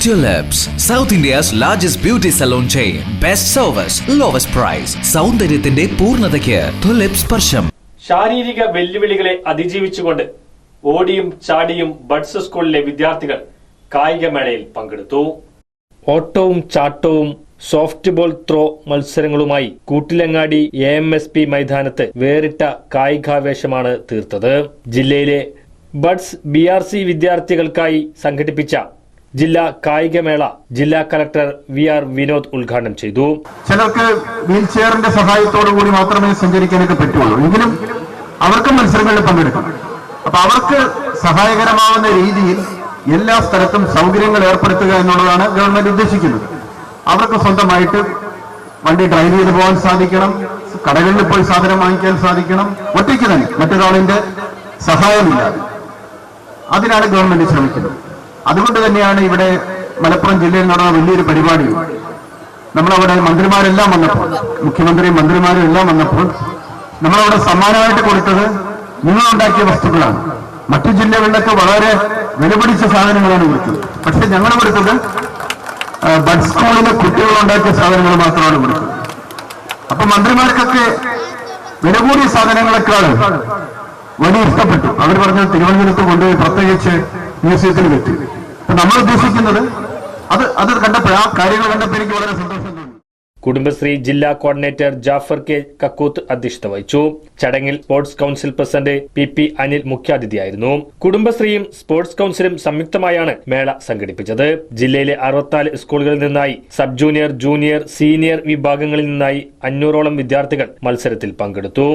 Tulips, South India's largest beauty salon chain. Best service, lowest price. സൗന്ദര്യത്തിന്റെ പൂർണ്ണതയ്ക്ക് tulips സ്പർശം. ശാരീരിക വെല്ലുവിളികളെ അതിജീവിച്ചുകൊണ്ട് ഓടിയും ചാടിയും ബഡ്സ് സ്കൂളിലെ വിദ്യാർത്ഥികൾ കായികമേളയിൽ പങ്കെടുത്തു. ഓട്ടവും ചാട്ടവും സോഫ്റ്റ് ബോൾ ത്രോ മത്സരങ്ങളുമായി കൂട്ടിലങ്ങാടി AMSP മൈതാനത്ത് വേറിട്ട കായികാവേശമാണ് തീർത്തത്. ജില്ലയിലെ ബഡ്സ് BRC വിദ്യാർത്ഥികൾക്കായി സംഘടിപ്പിച്ച ജില്ലാ കായികമേള ജില്ലാ കളക്ടർ VR വിനോദ് ഉദ്ഘാടനം ചെയ്തു. ചിലർക്ക് വീൽ ചെയറിന്റെ സഹായത്തോടു കൂടി മാത്രമേ സഞ്ചരിക്കാനൊക്കെ പറ്റുള്ളൂ, എങ്കിലും അവർക്ക് മത്സരങ്ങളിൽ പങ്കെടുക്കണം. അപ്പൊ അവർക്ക് സഹായകരമാവുന്ന രീതിയിൽ എല്ലാ സ്ഥലത്തും സൗകര്യങ്ങൾ ഏർപ്പെടുത്തുക എന്നുള്ളതാണ് ഗവൺമെന്റ് ഉദ്ദേശിക്കുന്നത്. അവർക്ക് സ്വന്തമായിട്ട് വണ്ടി ഡ്രൈവ് ചെയ്ത് പോകാൻ സാധിക്കണം, കടകളിൽ പോയി സാധനം വാങ്ങിക്കാൻ സാധിക്കണം, ഒറ്റയ്ക്ക് തന്നെ, മറ്റൊരാളിന്റെ സഹായമില്ലാതെ. അതിനാണ് ഗവൺമെന്റ് ശ്രമിക്കുന്നത്. അതുകൊണ്ട് തന്നെയാണ് ഇവിടെ മലപ്പുറം ജില്ലയിൽ നടന്ന വലിയൊരു പരിപാടി. നമ്മളവിടെ മന്ത്രിമാരെല്ലാം വന്നപ്പോൾ, മുഖ്യമന്ത്രിയും മന്ത്രിമാരും എല്ലാം വന്നപ്പോൾ നമ്മളവിടെ സമ്മാനമായിട്ട് കൊടുത്തത് നിങ്ങളുണ്ടാക്കിയ വസ്തുക്കളാണ്. മറ്റു ജില്ലകളിലൊക്കെ വളരെ വിലപിടിച്ച സാധനങ്ങളാണ് കൊടുത്തത്. പക്ഷെ ഞങ്ങൾ കൊടുത്തത് ബഡ് സ്കൂളിലെ കുട്ടികളുണ്ടാക്കിയ സാധനങ്ങൾ മാത്രമാണ് കൊടുത്തത്. അപ്പൊ മന്ത്രിമാർക്കൊക്കെ വില കൂടിയ സാധനങ്ങളെക്കാൾ വലിയ ഇഷ്ടപ്പെട്ടു. അവർ പറഞ്ഞത് തിരുവനന്തപുരത്ത് കൊണ്ടുപോയി പ്രത്യേകിച്ച് മ്യൂസിയത്തിൽ വെച്ചു. അപ്പൊ നമ്മൾ ഉദ്ദേശിക്കുന്നത് അത് കണ്ടപ്പോൾ, ആ കാര്യങ്ങൾ കണ്ടപ്പോൾ എനിക്ക് വളരെ സന്തോഷം തോന്നി. കുടുംബശ്രീ ജില്ലാ കോർഡിനേറ്റർ ജാഫർ K കക്കൂത്ത് അധ്യക്ഷത വഹിച്ചു. ചടങ്ങിൽ sports council president PP Anil മുഖ്യാതിഥിയായിരുന്നു. കുടുംബശ്രീയും സ്പോർട്സ് കൌൺസിലും സംയുക്തമായാണ് മേള സംഘടിപ്പിച്ചത്. ജില്ലയിലെ 64 സ്കൂളുകളിൽ നിന്നായി സബ് ജൂനിയർ, ജൂനിയർ, സീനിയർ വിഭാഗങ്ങളിൽ നിന്നായി 500ഓളം വിദ്യാർത്ഥികൾ മത്സരത്തിൽ പങ്കെടുത്തു.